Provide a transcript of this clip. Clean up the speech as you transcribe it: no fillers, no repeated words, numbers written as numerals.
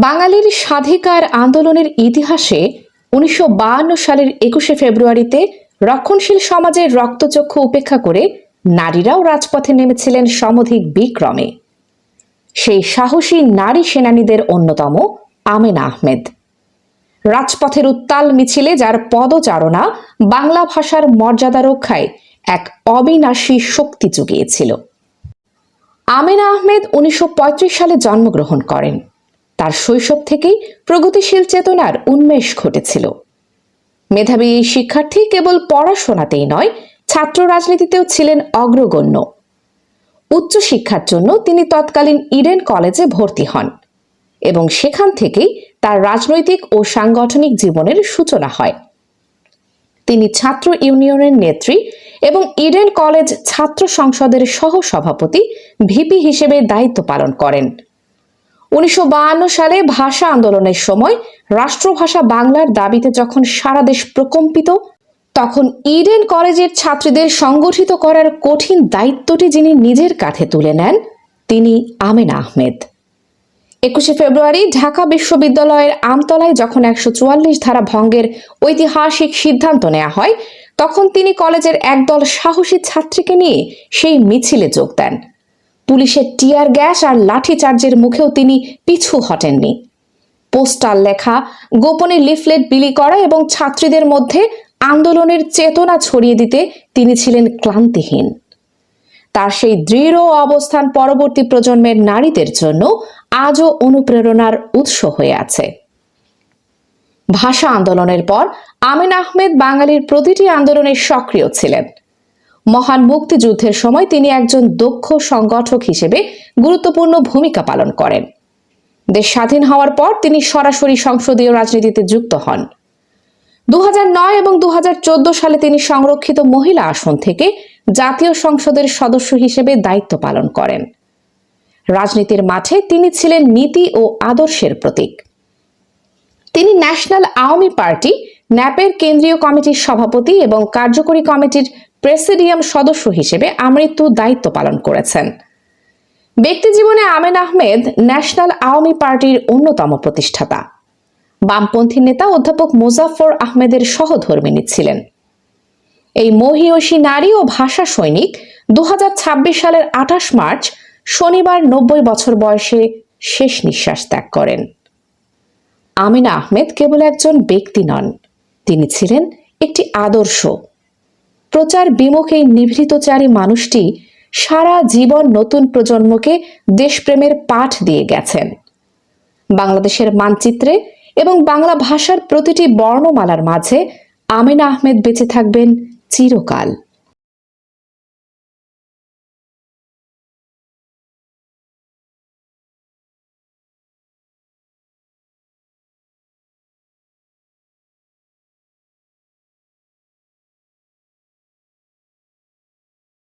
বাঙালির স্বাধিকার আন্দোলনের ইতিহাসে ১৯৫২ সালের ২১শে ফেব্রুয়ারিতে রক্ষণশীল সমাজের রক্তচক্ষু উপেক্ষা করে নারীরাও রাজপথে নেমেছিলেন সমধিক বিক্রমে। সেই সাহসী নারী সেনানীদের অন্যতম আমেনা আহমেদ। রাজপথের উত্তাল মিছিলে যার পদচারণা বাংলা ভাষার মর্যাদা রক্ষায় এক অবিনাশী শক্তি জুগিয়েছিল। আমেনা আহমেদ ১৯৩৫ সালে জন্মগ্রহণ করেন। তার শৈশব থেকেই প্রগতিশীল চেতনার উন্মেষ ঘটেছিল। মেধাবী এই শিক্ষার্থী কেবল পড়াশোনাতেই নয়, ছাত্র রাজনীতিতেও ছিলেন অগ্রগণ্য। উচ্চশিক্ষার জন্য তিনি তৎকালীন ইডেন কলেজে ভর্তি হন এবং সেখান থেকেই তার রাজনৈতিক ও সাংগঠনিক জীবনের সূচনা হয়। তিনি ছাত্র ইউনিয়নের নেত্রী এবং ইডেন কলেজ ছাত্র সংসদের সহ-সভাপতি ভিপি হিসেবে দায়িত্ব পালন করেন। ১৯৫২ সালে ভাষা আন্দোলনের সময় রাষ্ট্রভাষা বাংলার দাবিতে যখন সারা দেশ প্রকম্পিত, তখন ইডেন কলেজের ছাত্রীদের সংগঠিত করার কঠিন দায়িত্বটি যিনি নিজের কাঁধে তুলে নেন, তিনি আমেনা আহমেদ। ২১শে ফেব্রুয়ারি ঢাকা বিশ্ববিদ্যালয়ের আমতলায় যখন ১৪৪ ধারা ভঙ্গের ঐতিহাসিক সিদ্ধান্ত নেওয়া হয়, তখন তিনি কলেজের একদল সাহসী ছাত্রীকে নিয়ে সেই মিছিলে যোগ দেন। পুলিশের টিয়ার গ্যাস আর লাঠিচার্জের মুখেও তিনি পিছু হটেননি। পোস্টার লেখা, গোপনে লিফলেট বিলি করা এবং ছাত্রীদের মধ্যে আন্দোলনের চেতনা ছড়িয়ে দিতে তিনি ছিলেন ক্লান্তিহীন। তার সেই দৃঢ় অবস্থান পরবর্তী প্রজন্মের নারীদের জন্য আজও অনুপ্রেরণার উৎস হয়ে আছে। ভাষা আন্দোলনের পর আমেনা আহমেদ বাঙালির প্রতিটি আন্দোলনে সক্রিয় ছিলেন। মহান মুক্তিযুদ্ধের সময় তিনি একজন দক্ষ সংগঠক হিসেবে গুরুত্বপূর্ণ ভূমিকা পালন করেন। দেশ স্বাধীন হওয়ার পর তিনি সরাসরি সংসদীয় রাজনীতিতে যুক্ত হন। ২০০৯ এবং ২০১৪ সালে তিনি সংরক্ষিত মহিলা আসন থেকে জাতীয় সংসদের সদস্য হিসেবে দায়িত্ব পালন করেন। রাজনীতির মাঠে তিনি ছিলেন নীতি ও আদর্শের প্রতীক। তিনি ন্যাশনাল আওয়ামী পার্টি ন্যাপের কেন্দ্রীয় কমিটির সভাপতি এবং কার্যকরী কমিটির প্রেসিডিয়াম সদস্য হিসেবে আমৃত্যু দায়িত্ব পালন করেছেন। ব্যক্তিজীবনে আমেনা আহমেদ ন্যাশনাল আওয়ামী পার্টির অন্যতম প্রতিষ্ঠাতা। বামপন্থী নেতা অধ্যাপক মোজাফফর আহমেদের সহধর্মিণী ছিলেন। এই মহীয়সী নারী ও ভাষা সৈনিক ২০২৬ সালের ২৮ মার্চ শনিবার ৯০ বছর বয়সে শেষ নিঃশ্বাস ত্যাগ করেন। আমেনা আহমেদ কেবল একজন ব্যক্তি নন, তিনি ছিলেন একটি আদর্শ। প্রচার বিমুখ এই নিভৃতচারী মানুষটি সারা জীবন নতুন প্রজন্মকে দেশপ্রেমের পাঠ দিয়ে গেছেন। বাংলাদেশের মানচিত্রে এবং বাংলা ভাষার প্রতিটি বর্ণমালার মাঝে আমেনা আহমেদ বেঁচে থাকবেন চিরকাল।